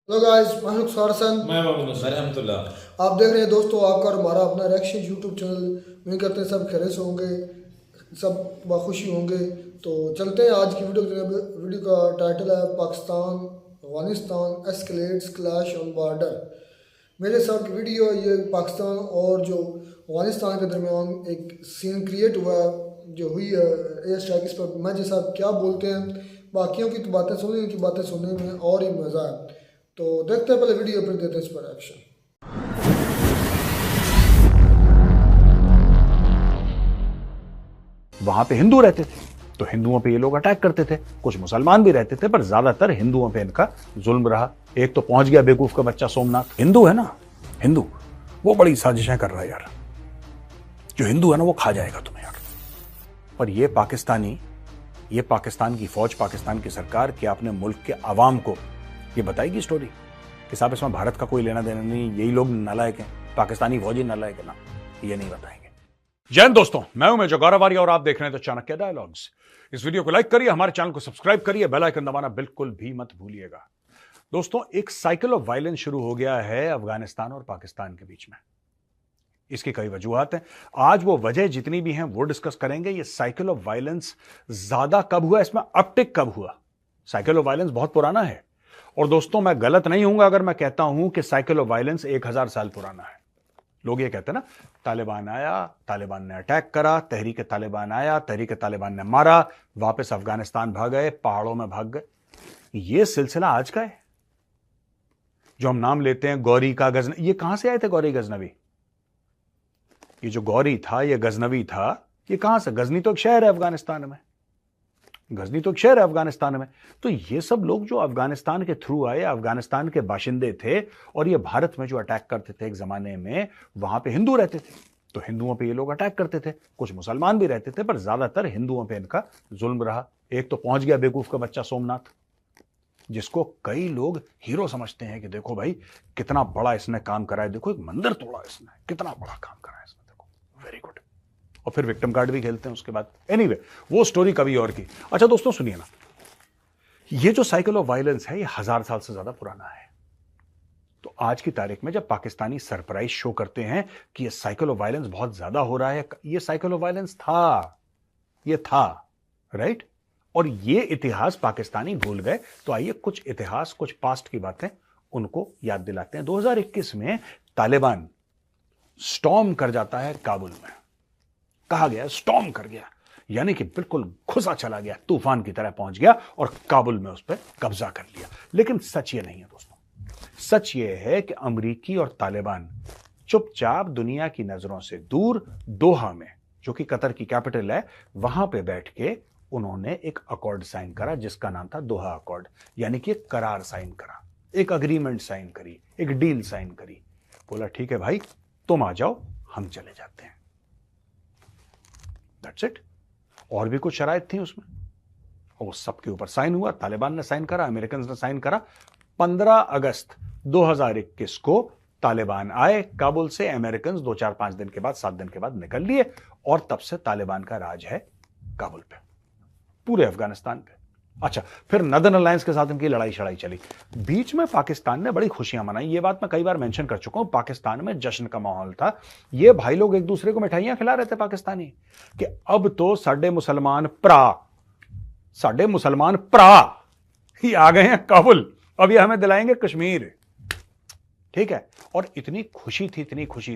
Hello guys, मैं हूं सारसन। मैं रहमतुल्लाह। आप देख रहे हैं दोस्तों, आपका और हमारा अपना रिएक्शन यूट्यूब चैनल। उम्मीद करते हैं सब खैरियत से होंगे, सब बखुशी होंगे। तो चलते हैं आज की वीडियो की तरफ। वीडियो का टाइटल है Pakistan Afghanistan escalates clash on border. मेरे साथ की वीडियो ये पाकिस्तान और जो अफगानिस्तान के दरमियान एक सीन क्रिएट हुआ है, जो हुई है एयर स्ट्राइक। इस पर मैं जैसा क्या बोलते हैं, बाकियों की तो बातें सुनने, इनकी बातें सुनने में और ही मज़ा है। तो देखते हैं पहले वीडियो, फिर देते हैं इस पर एक्शन। वहां पे हिंदू रहते थे तो हिंदुओं पे ये लोग अटैक करते थे। कुछ मुसलमान भी रहते थे पर ज्यादातर हिंदुओं पे इनका जुल्म रहा। एक तो पहुंच गया बेवकूफ का बच्चा सोमनाथ, हिंदू है ना, हिंदू, वो बड़ी साजिशें कर रहा है यार। जो हिंदू है ना वो खा जाएगा तुम्हें यार। पर ये पाकिस्तान की फौज, पाकिस्तान की सरकार क्या अपने मुल्क के अवाम को ये बताएगी स्टोरी कि साहब इसमें भारत का कोई लेना देना नहीं, यही लोग नालायक हैं, पाकिस्तानी फौजी नालायक है ना? ये नहीं बताएंगे। जय हिंद दोस्तों, मैं हूं मेजर गौरव आर्य और आप देख रहे हैं द चाणक्य डायलॉग्स। इस वीडियो को लाइक करिए, हमारे चैनल को सब्सक्राइब करिए, बेल आइकन दबाना बिल्कुल भी मत भूलिएगा। दोस्तों, एक साइकिल ऑफ वायलेंस शुरू हो गया है अफगानिस्तान और पाकिस्तान के बीच में। इसकी कई वजूहत हैं। आज वो वजह जितनी भी हैं वो डिस्कस करेंगे। ये साइकिल ऑफ वायलेंस ज्यादा कब हुआ, इसमें अपटिक कब हुआ? साइकिल ऑफ वायलेंस बहुत पुराना है। और दोस्तों, मैं गलत नहीं हूंगा अगर मैं कहता हूं कि साइकिल ऑफ वायलेंस 1000 साल पुराना है। लोग ये कहते हैं ना, तालिबान आया, तालिबान ने अटैक करा, तहरीक तालिबान आया, तहरीक तालिबान ने मारा, वापस अफगानिस्तान भाग गए, पहाड़ों में भाग गए। ये सिलसिला आज का है। जो हम नाम लेते हैं गौरी का गजनवी, ये कहां से आए थे गौरी गजनवी? ये जो गौरी था, ये गजनवी था, ये कहां से? गजनी तो एक शहर है अफगानिस्तान में, गजनी तो एक शहर है अफगानिस्तान में। तो ये सब लोग जो अफगानिस्तान के थ्रू आए, अफगानिस्तान के बाशिंदे थे, और ये भारत में जो अटैक करते थे एक जमाने में, वहां पे हिंदू रहते थे तो हिंदुओं पे ये लोग अटैक करते थे। कुछ मुसलमान भी रहते थे पर ज्यादातर हिंदुओं पे इनका जुल्म रहा। एक तो पहुंच गया बेवकूफ का बच्चा सोमनाथ, जिसको कई लोग हीरो समझते हैं कि देखो भाई कितना बड़ा इसने काम करा है, देखो एक मंदिर तोड़ा इसने, कितना बड़ा काम करा है इसने, देखो वेरी गुड। और फिर विक्टिम कार्ड भी खेलते हैं उसके बाद। एनीवे, वो स्टोरी कभी और की। अच्छा दोस्तों सुनिए ना, ये जो साइकिल ऑफ वायलेंस है ये 1000 साल से ज्यादा पुराना है। तो आज की तारीख में जब पाकिस्तानी सरप्राइज शो करते हैं कि ये साइकिल ऑफ वायलेंस बहुत ज्यादा हो रहा है, ये साइकिल ऑफ वायलेंस था, ये था, राइट? और ये इतिहास पाकिस्तानी भूल गए। तो आइए कुछ इतिहास, कुछ पास्ट की बातें उनको याद दिलाते हैं। 2021 में तालिबान स्टॉर्म कर जाता है काबुल में। कहा गया स्टॉर्म कर गया, यानी कि बिल्कुल घुसा चला गया, तूफान की तरह पहुंच गया और काबुल में उस पर कब्जा कर लिया। लेकिन सच ये नहीं है दोस्तों। सच ये है कि अमेरिकी और तालिबान चुपचाप दुनिया की नजरों से दूर दोहा में, जो कि कतर की कैपिटल है, वहां पे बैठ के उन्होंने एक अकॉर्ड साइन करा जिसका नाम था दोहा अकॉर्ड। यानी कि एक करार साइन करा, एक अग्रीमेंट साइन करी, एक डील साइन करी। बोला ठीक है भाई, तुम आ जाओ, हम चले जाते हैं। That's it. और भी कुछ शराइत थी उसमें, और सबके ऊपर साइन हुआ। तालिबान ने साइन करा, अमेरिकन ने साइन करा। 15 अगस्त 2021 को तालिबान आए काबुल से। अमेरिकन 2-4-5 दिन के बाद, 7 दिन के बाद निकल लिए, और तब से तालिबान का राज है काबुल पे, पूरे अफगानिस्तान पे। अच्छा, फिर नदर्न अलायंस के साथ इनकी लड़ाई शड़ाई चली। बीच में पाकिस्तान ने बड़ी खुशियां मनाई, ये बात मैं कई बार मेंशन कर चुका हूं। पाकिस्तान में जश्न का माहौल था। ये भाई लोग एक दूसरे को मिठाइयां खिला रहे थे पाकिस्तानी, कि अब तो साडे मुसलमान ही आ गए हैं काबुल, अब ये हमें दिलाएंगे कश्मीर। ठीक है। और इतनी खुशी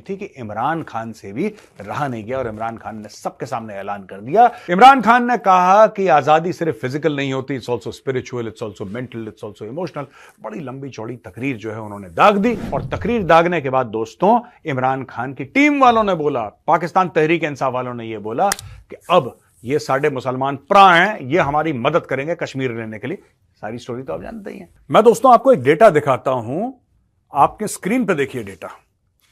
थी कि इमरान खान से भी रहा नहीं गया, और इमरान खान ने सबके सामने ऐलान कर दिया। इमरान खान ने कहा कि आजादी सिर्फ फिजिकल नहीं होती, it's also spiritual, it's also mental, it's also emotional. बड़ी लंबी चौड़ी तकरीर जो है उन्होंने दाग दी। और तकरीर दागने के बाद दोस्तों, इमरान खान की टीम वालों ने बोला, पाकिस्तान तहरीक इंसाफ वालों ने यह बोला कि अब ये साडे मुसलमान हैं, ये हमारी मदद करेंगे कश्मीर लेने के लिए। सारी स्टोरी तो आप जानते ही हैं। मैं दोस्तों आपको एक डेटा दिखाता हूं, आपके स्क्रीन पे देखिए डेटा,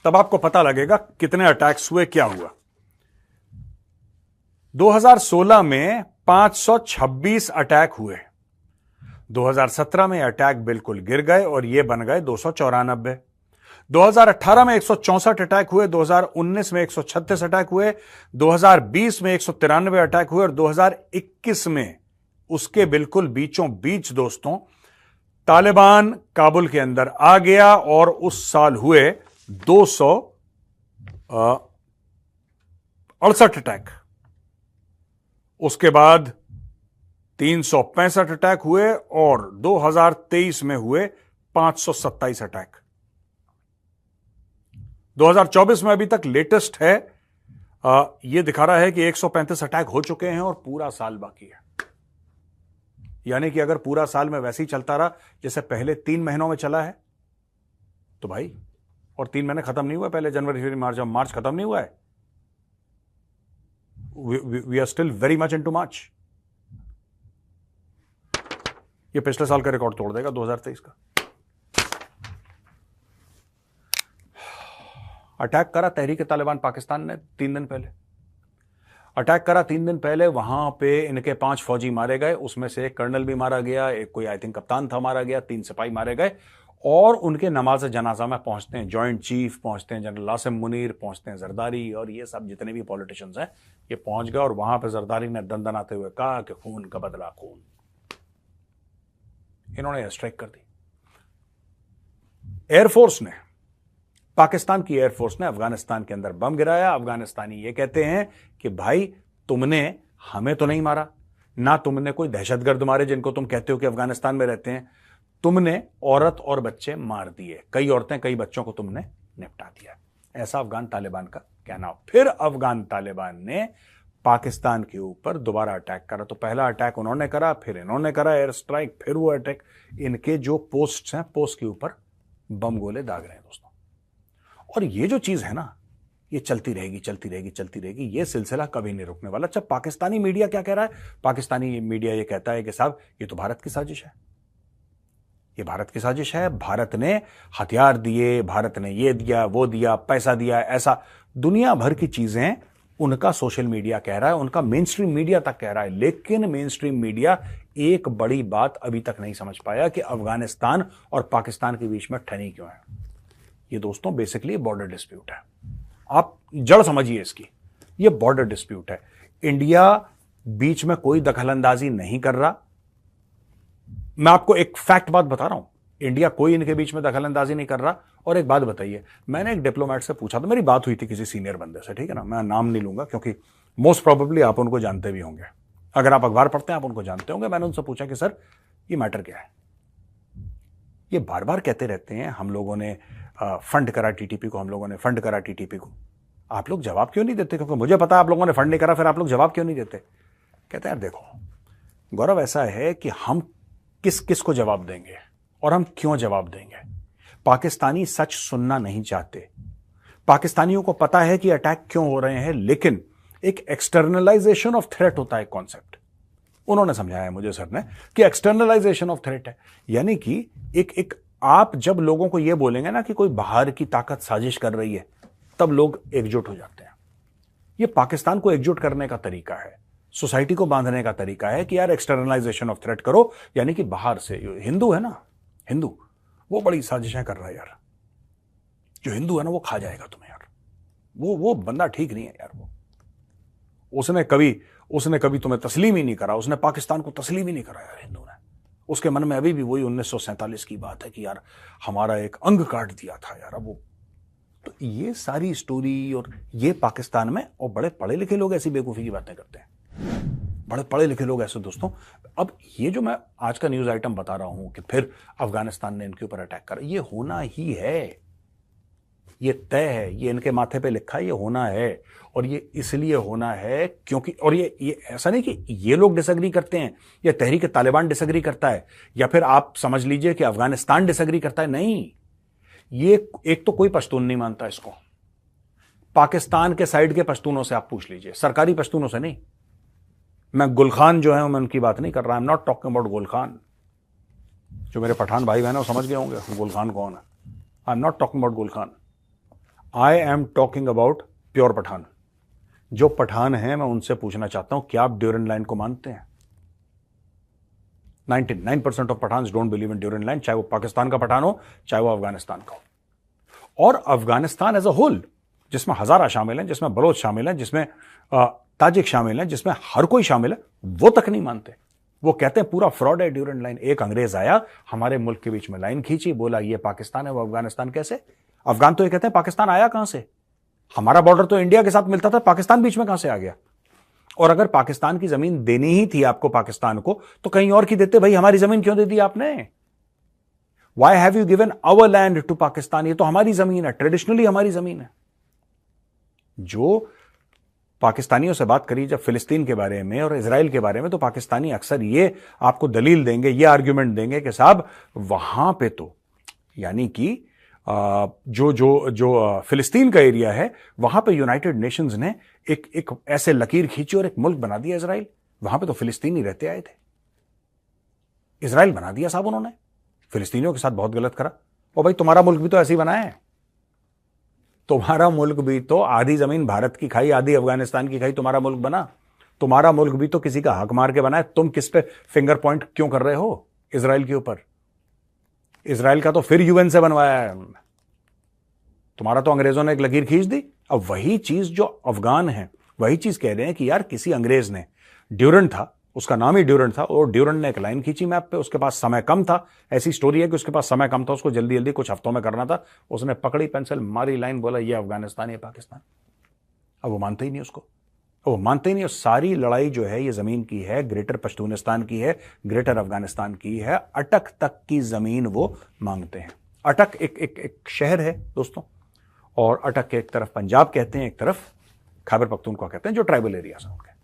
तब आपको पता लगेगा कितने अटैक्स हुए, क्या हुआ। 2016 में 526 अटैक हुए। 2017 में अटैक बिल्कुल गिर गए और ये बन गए 294। 2018 में 164 अटैक हुए, 2019 में 136 अटैक हुए, 2020 में 193 अटैक हुए, और 2021 में उसके बिल्कुल बीचों बीच दोस्तों तालिबान काबुल के अंदर आ गया और उस साल हुए 268 अटैक, उसके बाद 365 अटैक हुए और 2023 में हुए 527 अटैक। 2024 में अभी तक लेटेस्ट है, यह दिखा रहा है कि 135 अटैक हो चुके हैं और पूरा साल बाकी है। यानी कि अगर पूरा साल में वैसे ही चलता रहा जैसे पहले 3 महीनों में चला है तो भाई, और 3 महीने खत्म नहीं हुआ, पहले जनवरी फरवरी मार्च, मार्च खत्म नहीं हुआ है, we are still very much into March. ये पिछले साल का रिकॉर्ड तोड़ देगा 2023 का। अटैक करा तहरीक तालिबान पाकिस्तान ने 3 दिन पहले, अटैक करा 3 दिन पहले, वहां पे इनके 5 फौजी मारे गए, उसमें से एक कर्नल भी मारा गया, एक कोई आई थिंक कप्तान था मारा गया, 3 सिपाही मारे गए। और उनके नमाज जनाजा में पहुंचते हैं जॉइंट चीफ, पहुंचते हैं जनरल आसिम मुनीर, पहुंचते हैं जरदारी, और ये सब जितने भी पॉलिटिशियंस हैं ये पहुंच गए। और वहां पे जरदारी ने दंदनाते हुए कहा कि खून का बदला खून। इन्होंने स्ट्राइक कर दी। एयरफोर्स ने, पाकिस्तान की एयरफोर्स ने अफगानिस्तान के अंदर बम गिराया। अफगानिस्तानी ये कहते हैं कि भाई तुमने हमें तो नहीं मारा, ना तुमने कोई दहशतगर्द मारे जिनको तुम कहते हो कि अफगानिस्तान में रहते हैं, तुमने औरत और बच्चे मार दिए, कई औरतें कई बच्चों को तुमने निपटा दिया। ऐसा अफगान तालिबान का कहना। फिर अफगान तालिबान ने पाकिस्तान के ऊपर दोबारा अटैक करा। तो पहला अटैक उन्होंने करा, फिर इन्होंने करा एयर स्ट्राइक, फिर वो अटैक। इनके जो पोस्ट हैं, पोस्ट के ऊपर बम गोले दाग रहे हैं दोस्तों। और ये जो चीज है ना, ये चलती रहेगी चलती रहेगी चलती रहेगी, ये सिलसिला कभी नहीं रुकने वाला। अच्छा, पाकिस्तानी मीडिया क्या कह रहा है? पाकिस्तानी मीडिया ये कहता है कि साहब ये तो भारत की साजिश है, ये भारत की साजिश है, भारत ने हथियार दिए, भारत ने ये दिया वो दिया, पैसा दिया, ऐसा दुनिया भर की चीजें उनका सोशल मीडिया कह रहा है, उनका मेन स्ट्रीम मीडिया तक कह रहा है। लेकिन मेन स्ट्रीम मीडिया एक बड़ी बात अभी तक नहीं समझ पाया कि अफगानिस्तान और पाकिस्तान के बीच में ठनी क्यों है। ये दोस्तों बेसिकली बॉर्डर डिस्प्यूट है। आप जड़ समझिए इसकी, ये बॉर्डर डिस्प्यूट है। इंडिया बीच में कोई दखलंदाजी नहीं कर रहा। मैं आपको एक फैक्ट बात बता रहा हूं, इंडिया कोई इनके बीच में दखलंदाजी नहीं कर रहा। और एक बात बताइए, मैंने एक डिप्लोमेट से पूछा था, मेरी बात हुई थी किसी सीनियर बंदे से, ठीक है ना, मैं नाम नहीं लूंगा क्योंकि मोस्ट प्रोबेबली आप उनको जानते भी होंगे, अगर आप अखबार पढ़ते हैं आप उनको जानते होंगे। मैंने उनसे पूछा कि सर ये मैटर क्या है? ये बार बार कहते रहते हैं हम लोगों ने फंड करा टीटीपी को, हम लोगों ने फंड करा टीटीपी को। आप लोग जवाब क्यों नहीं देते? क्योंकि मुझे पता है आप लोगों ने फंड नहीं करा, फिर आप लोग जवाब क्यों नहीं देते? कहते हैं यार देखो गौरव, ऐसा है कि हम किस किस को जवाब देंगे और हम क्यों जवाब देंगे। पाकिस्तानी सच सुनना नहीं चाहते। पाकिस्तानियों को पता है कि अटैक क्यों हो रहे हैं, लेकिन एक एक्सटर्नलाइजेशन ऑफ थ्रेट होता है कॉन्सेप्ट। उन्होंने समझाया मुझे सर ने कि एक्सटर्नलाइजेशन ऑफ थ्रेट है, यानी कि एक आप जब लोगों को यह बोलेंगे ना कि कोई बाहर की ताकत साजिश कर रही है, तब लोग एकजुट हो जाते हैं। यह पाकिस्तान को एकजुट करने का तरीका है, सोसाइटी को बांधने का तरीका है कि यार एक्सटर्नलाइजेशन ऑफ थ्रेट करो, यानी कि बाहर से। हिंदू है ना, हिंदू वो बड़ी साजिशें कर रहा है यार। जो हिंदू है ना वो खा जाएगा तुम्हें यार, वो बंदा ठीक नहीं है यार। वो उसने कभी तुम्हें तस्लीम ही नहीं करा, उसने पाकिस्तान को तस्लीम ही नहीं करा यार हिंदू ने। उसके मन में अभी भी वही 1947 की बात है कि यार हमारा एक अंग काट दिया था यार। अब वो तो ये सारी स्टोरी, और ये पाकिस्तान में, और बड़े पढ़े लिखे लोग ऐसी बेवकूफ़ी की बातें करते हैं, बड़े पढ़े लिखे लोग ऐसे दोस्तों। अब ये जो मैं आज का न्यूज़ आइटम बता रहा हूं कि फिर अफगानिस्तान ने इनके ऊपर अटैक करा, ये होना ही है, ये तय है, ये इनके माथे पे लिखा है, ये होना है। और ये इसलिए होना है क्योंकि, और ये ऐसा नहीं कि ये लोग डिसएग्री करते हैं या तहरीक तालिबान डिसएग्री करता है, या फिर आप समझ लीजिए कि अफगानिस्तान डिसएग्री करता है। नहीं, ये एक तो कोई पश्तून नहीं मानता इसको। पाकिस्तान के साइड के पश्तूनों से आप पूछ लीजिए, सरकारी पश्तूनों से नहीं। मैं गुल खान जो है मैं उनकी बात नहीं कर रहा। आई am not talking about Gul Khan. जो मेरे पठान भाई बहन वो समझ गए होंगे गुल खान कौन है। I am not talking about Gul Khan, I am talking about pure Pathan. जो पठान हैं मैं उनसे पूछना चाहता हूं, क्या आप ड्यूरेंट लाइन को मानते हैं? 99% of Pathan don't believe in Durand line, चाहे वो पाकिस्तान का पठान हो चाहे वो अफगानिस्तान का हो। और अफगानिस्तान एज अ होल, जिसमें हजारा शामिल हैं, जिसमें बलोच शामिल हैं, जिसमें ताजिक शामिल हैं, जिसमें हर कोई शामिल है, वो तक नहीं मानते। वो कहते हैं पूरा फ्रॉड है ड्यूरेंट लाइन। एक अंग्रेज आया, हमारे मुल्क के बीच में लाइन खींची, बोला ये पाकिस्तान है, वो अफगानिस्तान। कैसे? अफगान तो ये कहते हैं पाकिस्तान आया कहां से? हमारा बॉर्डर तो इंडिया के साथ मिलता था, पाकिस्तान बीच में कहां से आ गया? और अगर पाकिस्तान की जमीन देनी ही थी आपको पाकिस्तान को, तो कहीं और की देते भाई, हमारी जमीन क्यों दे दी आपने? Why have you given our land to Pakistan? ये तो हमारी जमीन है, ट्रेडिशनली हमारी जमीन है। जो पाकिस्तानियों से बात करी जब फिलिस्तीन के बारे में और इजराइल के बारे में, तो पाकिस्तानी अक्सर ये आपको दलील देंगे, ये आर्ग्यूमेंट देंगे कि साहब वहां पे तो यानी कि जो जो जो फिलिस्तीन का एरिया है, वहां पे यूनाइटेड नेशंस ने एक ऐसे लकीर खींची और एक मुल्क बना दिया इजराइल। वहां पे तो फिलिस्तीनी रहते आए थे, इजराइल बना दिया साहब उन्होंने। फिलिस्तीनियों के साथ बहुत गलत करा। और भाई तुम्हारा मुल्क भी तो ऐसे ही बना है, तुम्हारा मुल्क भी तो आधी जमीन भारत की खाई, आधी अफगानिस्तान की खाई, तुम्हारा मुल्क बना। तुम्हारा मुल्क भी तो किसी का हक मार के बना है। तुम किस पे फिंगर पॉइंट क्यों कर रहे हो इजराइल के ऊपर? इजराइल का तो फिर यूएन से बनवाया है, तुम्हारा तो अंग्रेजों ने एक लकीर खींच दी। अब वही चीज जो अफगान है, वही चीज कह रहे हैं कि यार किसी अंग्रेज ने, ड्यूरेंट था, उसका नाम ही ड्यूरेंट था, और ड्यूरेंट ने एक लाइन खींची मैप पे, उसके पास समय कम था। ऐसी स्टोरी है कि उसके पास समय कम था, उसको जल्दी जल्दी कुछ हफ्तों में करना था, उसने पकड़ी पेंसिल, मारी लाइन, बोला ये अफगानिस्तान, ये पाकिस्तान। अब वो मानते ही नहीं उसको, वो मानते ही नहीं। सारी लड़ाई जो है ये जमीन की है, ग्रेटर पश्तूनिस्तान की है, ग्रेटर अफगानिस्तान की है। अटक तक की जमीन वो मांगते हैं। अटक एक शहर है दोस्तों, और अटक के एक तरफ पंजाब कहते हैं, एक तरफ खैबर पख्तूनख्वा कहते हैं, जो ट्राइबल एरिया है उनके।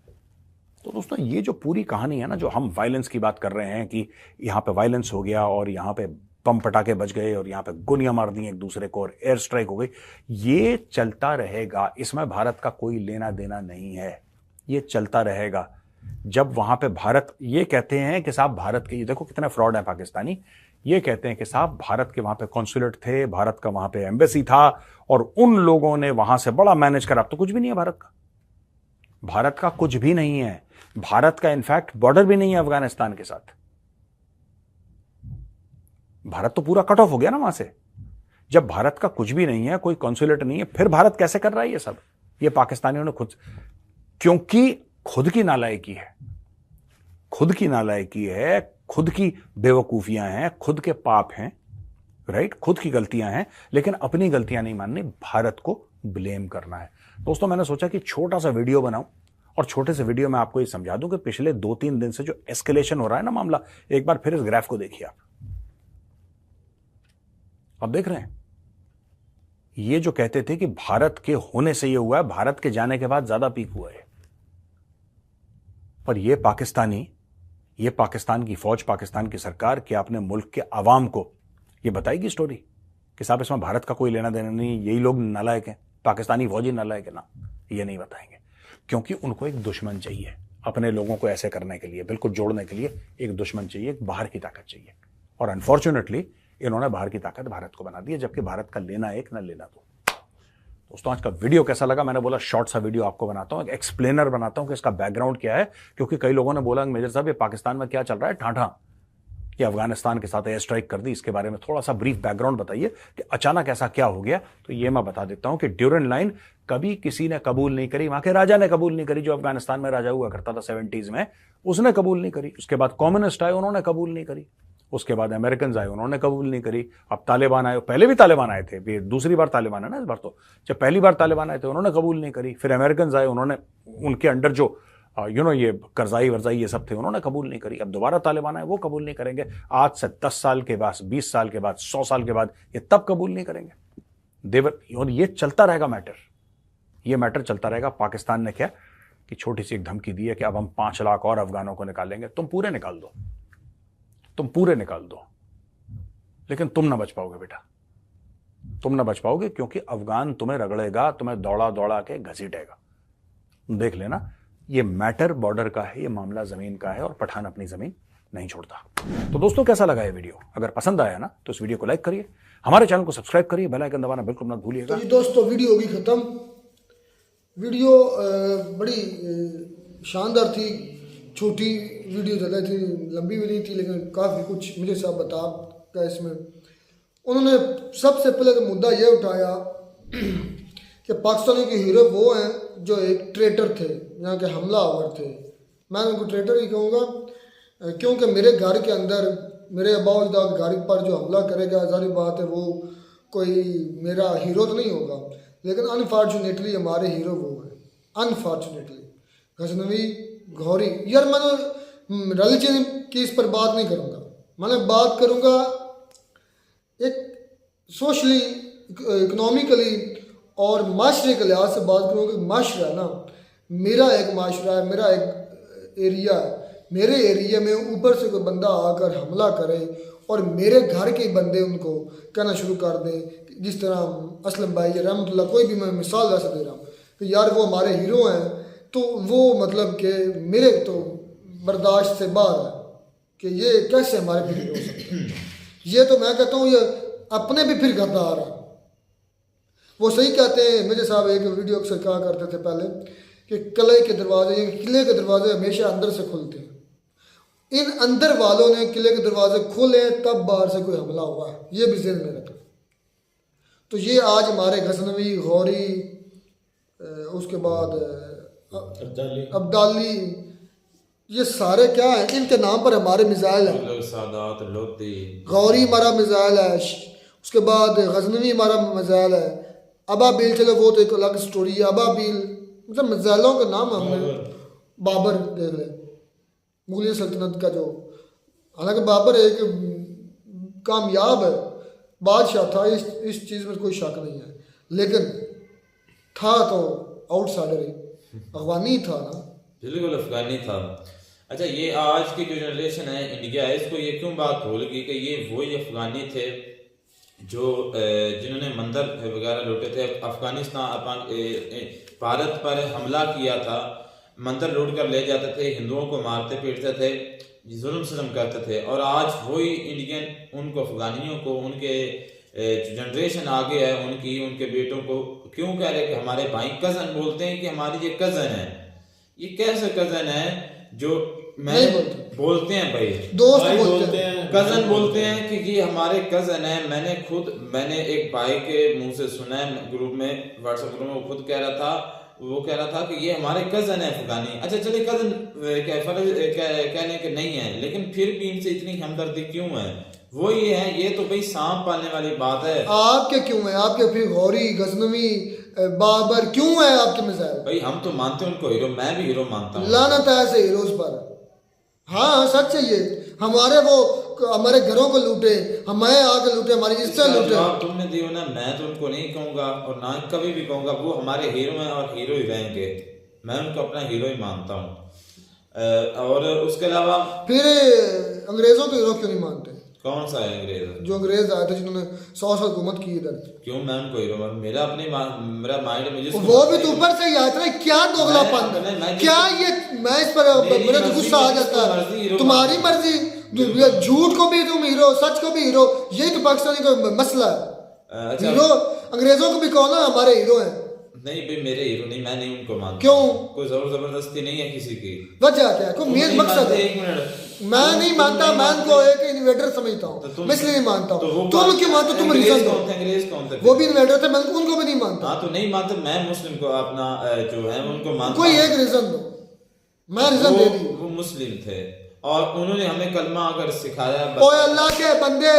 तो दोस्तों ये जो पूरी कहानी है ना, जो हम वायलेंस की बात कर रहे हैं कि यहां पे वायलेंस हो गया और यहां पे बम पटाखे बज गए और यहां पे गोलियां मार दी एक दूसरे को और एयर स्ट्राइक हो गई, ये चलता रहेगा। इसमें भारत का कोई लेना देना नहीं है, ये चलता रहेगा। जब वहां पे भारत ये कहते हैं कि साहब भारत के, ये देखो कितने फ्रॉड है पाकिस्तानी, ये कहते हैं कि साहब भारत के वहां पे कॉन्सुलेट थे, भारत का वहां पे एम्बेसी था और उन लोगों ने वहां से बड़ा मैनेज करा। अब तो कुछ भी नहीं है भारत का, भारत का कुछ भी नहीं है। भारत का इनफैक्ट बॉर्डर भी नहीं है अफगानिस्तान के साथ। भारत तो पूरा कट ऑफ हो गया ना वहां से। जब भारत का कुछ भी नहीं है, कोई कॉन्सुलेट नहीं है, फिर भारत कैसे कर रहा है ये सब? ये पाकिस्तानियों ने खुद, क्योंकि खुद की नालायकी है, खुद की नालायकी है, खुद की बेवकूफियां हैं, खुद के पाप हैं, राइट, खुद की गलतियां हैं, लेकिन अपनी गलतियां नहीं माननी, भारत को ब्लेम करना है। दोस्तों मैंने सोचा कि छोटा सा वीडियो बनाऊं और छोटे से वीडियो में आपको ये समझा दूं कि पिछले 2-3 दिन से जो एस्केलेशन हो रहा है ना मामला, एक बार फिर इस ग्राफ को देखिए आप देख रहे हैं, ये जो कहते थे कि भारत के होने से ये हुआ है, भारत के जाने के बाद ज्यादा पीक हुआ है। पर ये पाकिस्तानी, ये पाकिस्तान की फौज, पाकिस्तान की सरकार क्या अपने मुल्क के अवाम को ये बताएगी स्टोरी कि साहब इसमें भारत का कोई लेना देना नहीं, यही लोग नालायक हैं, पाकिस्तानी फौजी नालायक है? ना, ये नहीं बताएंगे, क्योंकि उनको एक दुश्मन चाहिए अपने लोगों को ऐसे करने के लिए, बिल्कुल जोड़ने के लिए एक दुश्मन चाहिए, एक बाहर की ताकत चाहिए। और अनफॉर्चुनेटली इन्होंने बाहर की ताकत भारत को बना दी है, जबकि भारत का लेना एक न लेना दो। दोस्तों आज का वीडियो कैसा लगा? मैंने बोला शॉर्ट सा वीडियो आपको बनाता हूं, एक एक्सप्लेनर बनाता हूं कि इसका बैकग्राउंड क्या है, क्योंकि कई लोगों ने बोला मेजर साहब ये पाकिस्तान में क्या चल रहा है, ठाठा, कि अफगानिस्तान के साथ एयर स्ट्राइक कर दी, इसके बारे में थोड़ा सा ब्रीफ बैकग्राउंड बताइए कि अचानक ऐसा क्या हो गया। तो ये मैं बता देता हूं कि ड्यूरेंट लाइन कभी किसी ने कबूल नहीं करी, वहां के राजा ने कबूल नहीं करी, जो अफगानिस्तान में राजा हुआ करता था 70s में, उसने कबूल नहीं करी। उसके बाद कम्युनिस्ट आए, उन्होंने कबूल नहीं करी। उसके बाद अमेरिकन आए, उन्होंने कबूल नहीं करी। अब तालिबान आए, पहले भी तालिबान आए थे, दूसरी बार तालिबान है ना इस बार। तो जब पहली बार तालिबान आए थे उन्होंने कबूल नहीं करी, फिर अमेरिकन आए, उन्होंने उनके अंडर जो ये करजाई वर्जाई ये सब थे, उन्होंने कबूल नहीं करी। अब दोबारा तालिबान आए, वो कबूल नहीं करेंगे। आज से 10 साल के बाद, 20 साल के बाद, 100 साल के बाद ये तब कबूल नहीं करेंगे देवर। और ये चलता रहेगा मैटर, ये मैटर चलता रहेगा। पाकिस्तान ने क्या कि छोटी सी एक धमकी दी है कि अब हम 5 लाख और अफगानों को निकालेंगे। तुम पूरे निकाल दो, तुम पूरे निकाल दो, लेकिन तुम ना बच पाओगे बेटा, तुम ना बच पाओगे, क्योंकि अफगान तुम्हें रगड़ेगा, तुम्हें दौड़ा दौड़ा के घसीटेगा। देख लेना, ये मैटर बॉर्डर का है, ये मामला जमीन का है, और पठान अपनी जमीन नहीं छोड़ता। तो दोस्तों कैसा लगा ये वीडियो? अगर पसंद आया ना तो इस वीडियो को लाइक करिए, हमारे चैनल को सब्सक्राइब करिए, बेल आइकन दबाना बिल्कुल मत भूलिएगा। तो जी दोस्तों वीडियो होगी खत्म। वीडियो बड़ी शानदार थी, छोटी वीडियो ज़्यादा थी, लंबी भी नहीं थी, लेकिन काफ़ी कुछ मुझे सब बता गया इसमें। उन्होंने सबसे पहले तो मुद्दा ये उठाया कि पाकिस्तानी के हीरो वो हैं जो एक ट्रेटर थे, यहाँ के हमलावर थे। मैं उनको ट्रेटर ही कहूँगा, क्योंकि मेरे घर के अंदर मेरे अब्बा अजदाद घर पर जो हमला करेगा, जाहिर बात है वो कोई मेरा हीरो तो नहीं होगा, लेकिन अनफॉर्चुनेटली हमारे हीरो वो है। अनफॉर्चुनेटली गजनवी घौरी, यार मैं रिलीजन की इस पर बात नहीं करूँगा, मैं बात करूँगा एक सोशली इकोनॉमिकली और माशरे के लिहाज से बात करूँगा कि माशरा ना, मेरा एक माशरा है, मेरा एक एरिया है, मेरे एरिया में ऊपर से कोई बंदा आकर हमला करे और मेरे घर के बंदे उनको कहना शुरू कर दें, जिस तरह असलम भाई रहमतुल्लाह, कोई भी मैं मिसाल वैसे दे रहा हूँ कि यार वो हमारे हीरो हैं, तो वो मतलब कि मेरे तो बर्दाश्त से बाहर है कि ये कैसे हमारे फिर हो सकते हैं। ये तो मैं कहता हूँ ये अपने भी फिर गद्दार है। वो सही कहते हैं, मेरे साहब एक वीडियो अक्सर कहा करते थे पहले कि किले के दरवाजे हमेशा अंदर से खुलते हैं। इन अंदर वालों ने किले के दरवाजे खोले तब बाहर से कोई हमला हुआ है, ये भी ज़हन में रखना। तो ये आज हमारे गजनवी, गौरी, उसके बाद अब्दाली, ये सारे क्या है, इनके नाम पर हमारे मिसाइल है। गौरी हमारा मिसाइल है, उसके बाद गजनवी हमारा मिसाइल है, अबाबील, चलो वो तो एक अलग स्टोरी है। अबाबील मतलब मिसाइलों का नाम हमने बाबर देख ले, मुगलिया सल्तनत का जो, हालांकि बाबर एक कामयाब बादशाह था, इस चीज़ में कोई शक नहीं है, लेकिन था तो आउटसाइडर ही, अफगानी था ना, बिल्कुल अफगानी था। अच्छा, ये आज की जो जनरेशन है इंडिया है, इसको ये क्यों बात भूल गई कि ये वही अफगानी थे जो जिन्होंने मंदिर वगैरह लूटे थे। अफगानिस्तान भारत पर हमला किया था, मंदिर लूट कर ले जाते थे, हिंदुओं को मारते पीटते थे, जुल्म सितम करते थे। और आज वही इंडियन उनको, अफगानियों को, उनके जनरेशन आगे है उनके बेटों को क्यों कह रहे कि हमारे भाई, कज़न बोलते हैं कि हमारी ये कज़न है। ये कैसे कज़न है जो मैं बोलते हैं भाई, दोस्त भाई बोलते हैं, कज़न बोलते हैं कि ये हमारे कज़न है। मैंने एक भाई के मुंह से सुना है ग्रुप में, व्हाट्सएप ग्रुप में, वो खुद कह रहा था कि ये हमारे कज़न है अफगानी। अच्छा चले कज़न कहने के नहीं है, लेकिन फिर भी इनसे इतनी हमदर्दी क्यों है? वो ये है, ये तो भाई सांप पालने वाली बात है। आपके क्यों है? आपके फिर गौरी, गजनवी, बाबर क्यों है आपके मिसाइल? भाई हम तो मानते हैं उनको हीरो, मैं भी हीरो मानता हूँ। लानत है ऐसे हीरोज पर। हाँ सच है ये, हमारे घरों को लूटे, हमें आके लूटे, हमारी इज्जत लूटे। जवाब तुमने दियो ना, मैं तो उनको नहीं कहूंगा और ना कभी भी कहूंगा। वो हमारे हीरो हैं और हीरो ही रहेंगे, मैं उनको अपना हीरो ही मानता हूँ। और उसके अलावा फिर अंग्रेजों को हीरो क्यों नहीं मानते? कौन सा है अंग्रेज? जो अंग्रेज आए थे जिन्होंने 100 साल हुकूमत की इधर। क्यों मैं उनको हीरो? मेरा माइंड में वो भी तो ऊपर से ही आया था। क्या दोगलापन, क्या ये, मैं इस पर मेरा तो गुस्सा आ जाता है। तुम्हारी मर्जी, झूठ को भी तुम हीरो, सच को भी हीरो, यही तो पाकिस्तानी का मसला है। हीरो अंग्रेजों को भी कहो ना हमारे हीरो हैं। नहीं भाई मेरे हीरो नहीं, मैं नहीं उनको मानता। क्यों? कोई जबरदस्ती नहीं है किसी की। वजह क्या है? कोई मेन मकसद है? एक मिनट, मैं नहीं मानता, मैं उनको एक इन्वेटर समझता हूँ, मैं इसलिए नहीं मानता हूँ। तुम क्यों मानते? तुम रीजन दो। अंग्रेज कौन थे? वो भी इन्वेटर थे, मैं उनको भी नहीं मानता। हाँ तो नहीं मानते, मैं मुस्लिम को अपना जो है उनको मानता। कोई एक रीजन दो, मैं रीजन दे दी। वो मुस्लिम थे और उन्होंने हमें कलमा अगर सिखाया। ओए अल्लाह के बंदे,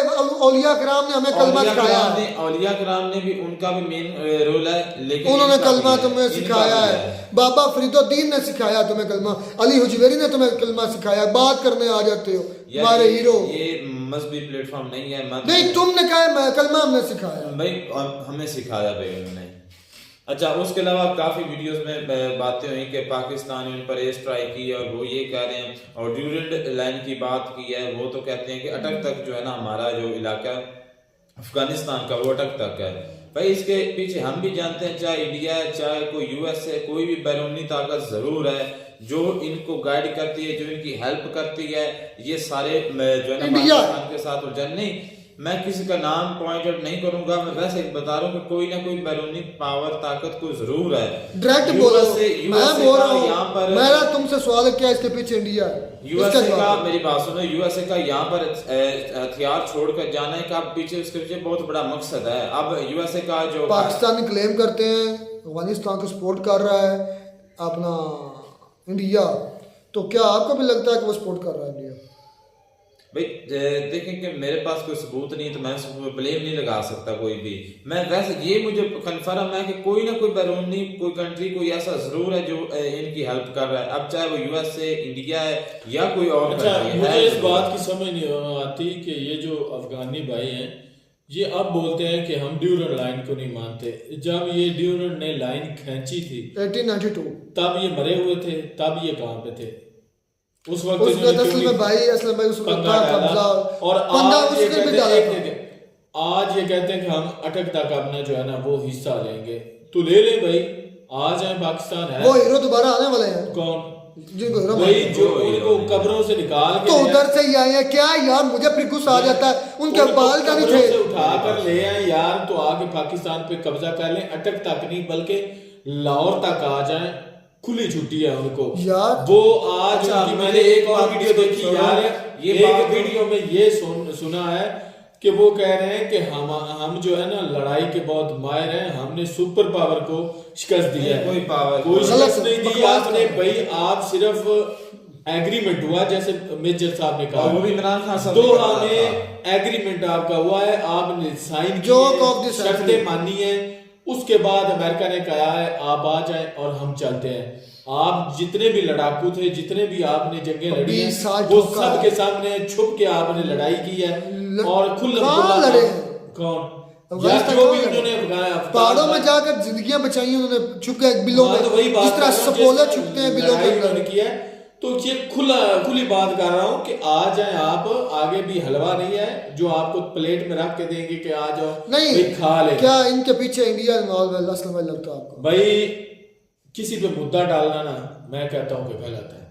औलिया कराम ने हमें कलमा सिखाया। औलिया कराम ने भी, उनका भी मेन रोल है, लेकिन उन्होंने कलमा तुम्हें सिखाया है। बाबा फरीदुद्दीन ने सिखाया तुम्हें कलमा, अली हुजवेरी ने तुम्हें कलमा सिखाया। बात करने आ जाते हो हमारे हीरो। ये मजहबी प्लेटफॉर्म नहीं है। नहीं, तुमने कहा कलमा हमने सिखाया भाई, हमें सिखाया भाई उन्होंने। अच्छा, उसके अलावा काफ़ी वीडियोस में बातें हुई कि पाकिस्तान ने उन पर एयर स्ट्राइक की और वो ये कह रहे हैं, और ड्यूरेंट लाइन की बात की है। वो तो कहते हैं कि अटक तक जो है ना हमारा जो इलाका अफगानिस्तान का, वो अटक तक है। भाई इसके पीछे हम भी जानते हैं, चाहे इंडिया है, चाहे कोई यूएस है, कोई भी बैरूनी ताकत ज़रूर है जो इनको गाइड करती है, जो इनकी हेल्प करती है। ये सारे जो है ना पाकिस्तान के साथ उलझन नहीं, मैं किसी का नाम पॉइंट आउट नहीं करूंगा, मैं वैसे बता रहा हूँ कि कोई ना कोई बैरूनी पावर ताकत को जरूर है। डायरेक्ट बोलो, मैं बोल रहा हूँ यहाँ पर। मेरा तुमसे सवाल है, क्या इसके पीछे इंडिया है? यूएसए का, मेरी बात सुनो, यूएसए का यहाँ पर हथियार छोड़कर जाना है का पीछे, उसके पीछे बहुत बड़ा मकसद है। अब यूएसए का जो पाकिस्तान क्लेम करते हैं अफगानिस्तान को सपोर्ट कर रहा है अपना इंडिया, तो क्या आपको भी लगता है कि वो सपोर्ट कर रहा है इंडिया? भाई देखें कि मेरे पास कोई सबूत नहीं तो मैं उस पर ब्लेम नहीं लगा सकता कोई भी। मैं वैसे ये मुझे कन्फर्म है कि कोई ना कोई बैरूनी कोई कंट्री कोई ऐसा जरूर है जो इनकी हेल्प कर रहा है, अब चाहे वो यूएसए, इंडिया है या कोई और अच्छा, कंट्री मुझे है। इस बात की समझ नहीं आती कि ये जो अफगानी भाई हैं ये अब बोलते हैं कि हम ड्यूरन लाइन को नहीं मानते। जब ये ड्यूरन ने लाइन खींची थी 1892 तब ये मरे हुए थे, तब ये कहाँ पे थे उस वक्त? उस इन्होंने वक्त क्यों असलम भाई उस वक्त पंगा था डाला? कब्जा और पंगा आज ये उसने भी कहते डाला हैं था। आज ये कहते हैं कि हम अटक तक अपना जो है ना वो हिस्सा लेंगे, तो ले ले भाई, आ जाए, पाकिस्तान है। वो हीरो दोबारा आने वाले हैं कौन? जिनको हीरो भाई मानते हैं। जो उनको कब्रों से निकाल के तो ले आए। उधर से ही आए हैं क्या यार, मुझे फिर गुस्सा आ जाता है, उनके उनको बाल का नहीं कब्रों से थे। उठा कर ले आए यार, तो आगे पाकिस्तान पे कब्जा कर लें, अटक तक नहीं बल्कि लाहौर तक आ जाएं, खुली छुट्टी है उनको यार। वो आज अच्छा, उनकी मैंने मुझे एक और बात वीडियो देखी सुनो, यार, ये एक बात- वीडियो में ये सुना है कि वो कह रहे हैं कि हम जो है ना लड़ाई के बहुत माहिर हैं, हमने सुपर पावर को शिकस्त दी है। कोई पावर कोई गलत शिकस्त नहीं दी बकवास आपने कर। भाई, आप सिर्फ एग्रीमेंट हुआ जैसे मेजर साहब ने कहा, और वो भी इमरान खान साहब ने दोहा कहा में एग्रीमेंट आपका हुआ है, आपने साइन Joke of the किए, century। शर्तें मानी है, उसके बाद अमेरिका ने कहा है आप आ जाएं और हम चलते हैं। आप जितने भी लड़ाकू थे, जितने भी आपने जंगें लड़ी 20 हैं, साल वो ठोका सब है। के सामने छुप के आपने लड़ाई की है और खुल्लम कहाँ खुल्ला लड़े हैं? कौन यार अफगानिस्तान जो कहाँ भी लड़े? उन्होंने पहाड़ों में जाकर जिंदगियां बचाई उन्होंने, छुप के बिलों हाँ, में, तो वही बात जिस तरह कर रहा हूँ, सपोले जिस छुपते हैं बिलों के लड़ाई अंदर। उन्होंने की है, तो ये खुली बात कर रहा हूँ कि आ जाए आप, आगे भी हलवा नहीं है जो आपको प्लेट में रख के देंगे कि आ जाओ नहीं भाई खा ले। क्या इनके पीछे इंडिया इन्वॉल्व है? असलम भाई लगता है आपको? भाई किसी पे मुद्दा डालना ना, मैं कहता हूँ कि गलत है।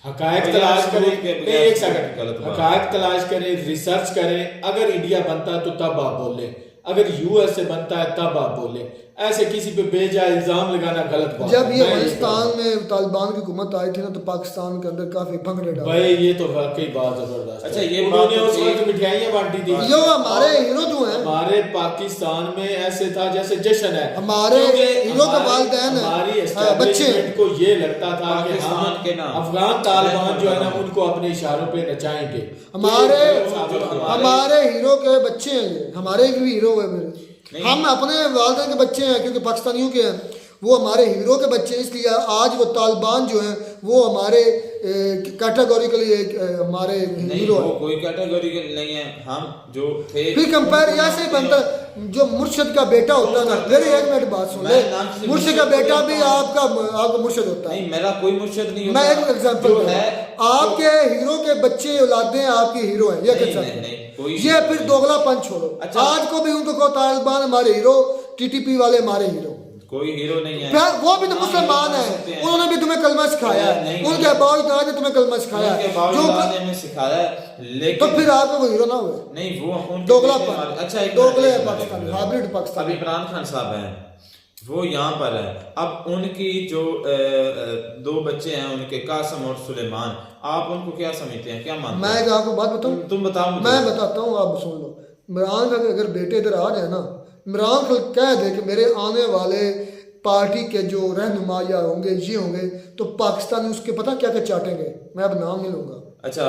हकायक भाई, तलाश यार, करें, सबूत के नहीं, बगैर एक गलत सेकंड, बात। हकायक तलाश करें, रिसर्च करें, अगर इंडिया बनता तो तब आप बोले, अगर यूएस से बनता है तब आप बोले, ऐसे किसी पे बेजा इल्जाम लगाना गलत बात जब है। ये मैं अफगानिस्तान में तालिबान की हुकूमत आई थी ना, तो पाकिस्तान के अंदर काफी भंगड़े डाले। भाई ये तो वाकई बात जबरदस्त अच्छा, है। ये उन्होंने बात उस तो वक्त ठीक- मिठाइयाँ बांटी थी। जो हमारे हीरो जो हैं, हमारे पाकिस्तान में ऐसे था जैसे जश्न है, हमारे क्योंकि हीरो के हमारी- वालिदैन हैं, हमारी हाँ, बच्चे establishment को ये लगता था कि पाकिस्तान हम के नाम। अफगान तालिबान जो है ना उनको अपने इशारों पे नचाएंगे। हमारे तो ये हमारे हीरो के बच्चे हैं, ये हमारे भी हीरो है मेरे। हम अपने वालिदैन के बच्चे हैं क्योंकि पाकिस्तानियों के हैं, वो हमारे हीरो के बच्चे हैं, इसलिए आज वो तालिबान जो हैं वो हमारे कैटेगोरिकली हमारे नहीं, हीरो वो हैं। कोई कैटेगरी के नहीं है, हम जो थे फिर कंपेयर ऐसे ही बनता है, जो मुर्शद का बेटा होता है ना, मेरी एक मिनट बात सुन ले, मैं नाम से मुर्शद का मुर्शद बेटा को भी जानता आपका मुर्शद होता है। नहीं, मेरा कोई मुर्शद नहीं मैं होता। एक एग्जांपल जो है आपके हीरो के बच्चे औलादे आपके हीरो हैं, ये नहीं, कैसा नहीं, नहीं, कोई ये फिर दोगलापन छोड़ो। अच्छा। आज को भी उनको कहो तालिबान हमारे हीरो, टीटीपी वाले हमारे हीरो, कोई हीरो नहीं है। फिर वो भी तो हाँ, मुसलमान हीरो है, सकते हैं। उन्होंने भी तुम्हें कलमा सिखाया है, नहीं, उनके नहीं। बावजूद ने तुम्हें कलमा सिखाया उनके है, बावजूद जो ने सिखाया है, लेकिन तो फिर आप वो हीरो ना हुए। नहीं, वो उनके दोगलापन, पीछे हमारे- अच्छा, एक दोगले मिनट, एक पाकिस्तानी, मिनट। हाइब्रिड पाकिस्तानी। अब इमरान खान साहब हैं, वो यहाँ पर है। अब उनकी जो दो बच्चे हैं उनके, कासम और सुलेमान, आप उनको क्या समझते हैं, क्या मानते मैं हैं? एक आपको बात बताऊं, तुम बताओ मुझे। मैं बताता हूँ, आप सुन लो। इमरान खान के अगर बेटे इधर आ जाए ना, इमरान खान कह दे कि मेरे आने वाले पार्टी के जो रहनुमाया होंगे ये होंगे, तो पाकिस्तानी उसके पता क्या क्या चाटेंगे, मैं अब नाम नहीं लूंगा। अच्छा,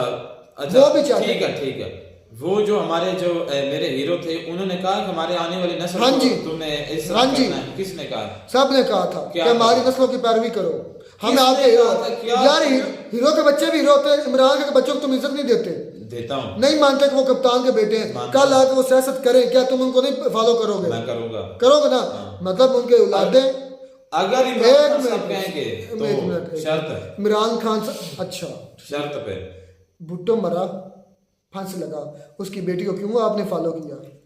वो भी चाहते ठीक है, ठीक है। वो जो हमारे जो मेरे हीरो थे, उन्होंने कहा कि हमारे आने वाली नस्ल हाँ को जी। तुम्हें इस तरह हाँ जी। करना है। किसने कहा? सब ने कहा था कि क्या हमारी कहा? नस्लों की पैरवी करो, हम किसने आपके हीरो कहा था? क्या? यार हीरो के बच्चे भी हीरो होते हैं, इमरान खान के बच्चों को तुम इज्जत नहीं देते, देता हूँ, नहीं मानते कि वो कप्तान के बेटे हैं। मानता कल आके वो सियासत करें, क्या तुम उनको नहीं फॉलो करोगे? मैं करूंगा। करोगे ना, मतलब उनके औलादे। अगर एक इमरान खान साहब मिनट, कहेंगे एक तो मिनट, शर्त है, इमरान खान अच्छा शर्त पे। भुट्टो मरा, फांसी लगा, उसकी बेटी को क्यों आपने फॉलो किया?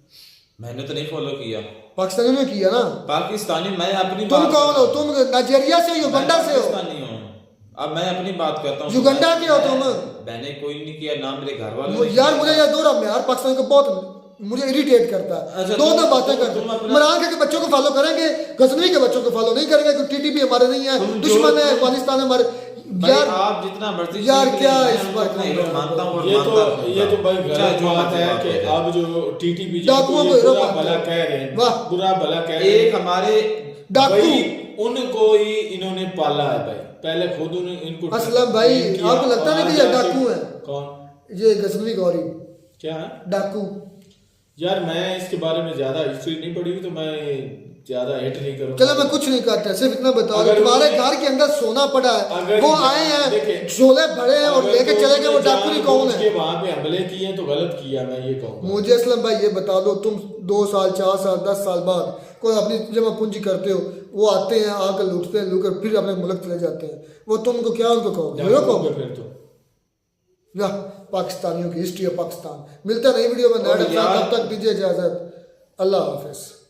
मैंने तो नहीं फॉलो किया, पाकिस्तानियों ने किया ना। पाकिस्तानी। मैं अपनी तुम बात कौन करता हो? हूँ। तुम नाइजीरिया से हो, युगांडा से हो? पाकिस्तानी हूँ। अब मैं अपनी बात करता हूँ। युगांडा के हो तुम? मैंने कोई नहीं किया, ना मेरे घर वालों ने यार किया। मुझे यार दो रहा, यार पाकिस्तान को बहुत मुझे इरिटेट करता है। अच्छा, दो तुम- बातें तुम करते हैं। अपना- इमरान खान के बच्चों को फॉलो करेंगे, गजनवी के बच्चों को फॉलो नहीं करेंगे, क्योंकि टीटीपी हमारे नहीं है, तुम जो- दुश्मन है, तुम- अफगानिस्तान है हमारे। भाई, यार आप जितना मर्जी यार सीख क्या लें, इस मैं बात अपना को- हीरो मानता हूँ और ये मानता तो रहूंगा। भाई चाहे गलत जो बात मर्जी है बात कि हो जाए। अब जो टीटीपी डाकुओं को हीरो बुरा मानते भला हैं। कह रहे हैं, वाह। बुरा भला कह रहे हैं। एक हमारे डाकू भाई उनको ही इन्होंने पाला है भाई, पहले खुद इनको असलम भाई, ट्रेन किया आपको लगता और नहीं कि आज ये जाके- डाकू हैं? कौन? ये गजनवी गौरी क्या है डाकू। यार, मैं इसके बारे में ज्यादा हिस्ट्री नहीं पढ़ी हुई, तो मैं ज्यादा हिट नहीं करूंगा। चलो मैं कुछ नहीं करता, सिर्फ इतना बता दो अगर तुम्हारे उन्होंने- घर के अंदर सोना पड़ा है, अगर वो ये- आए हैं देखिए, झोले भरे हैं और अगर लेके चले गए, वो डाकू नहीं कौन है? वहां पे हमले किए तो गलत किया, मैं ये कहूंगा। मुझे असलम भाई ये बता दो, तुम 2 साल 4 साल 10 साल बाद कोई अपनी जमा पूंजी करते हो, वो आते हैं आकर लूटते हैं, लूटकर फिर अपने मुल्क चले जाते हैं, वो तुमको क्या उनको कहोगे? हीरो कहोगे? फिर तो या पाकिस्तानियों की हिस्ट्री ऑफ पाकिस्तान। मिलता नहीं वीडियो में, और यार- तब तक दीजिए इजाजत, अल्लाह हाफिज।